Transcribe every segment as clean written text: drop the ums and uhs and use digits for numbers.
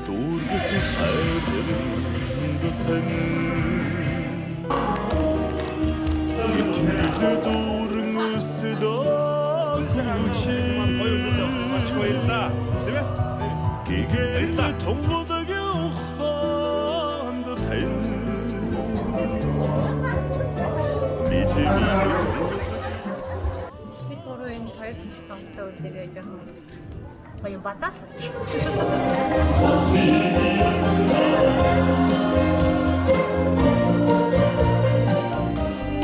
дүүргэх сайрын дэхэн сэтгэл дүүрэн өсөлөө хүчи 기계를 통보되게 ухаанд тань 믿음이 Би түрүү энэ хоёр хамтдаа үлдээгээ жоохон гоё бацаас.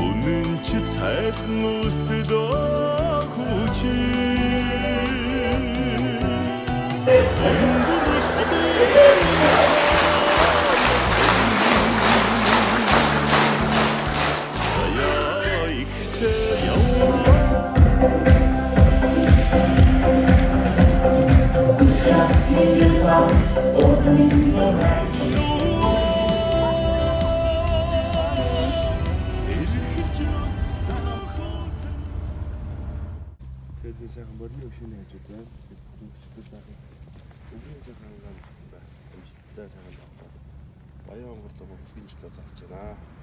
үнэнч цайхан өсөлөө хүчи Тэгээд сайхан морины өшөөний хажууд байна. Дүнчтэй сайхан өвгөн сайхан амжилттай сайхан багтаа. Баян онгорлог хэмжлээ засч байна.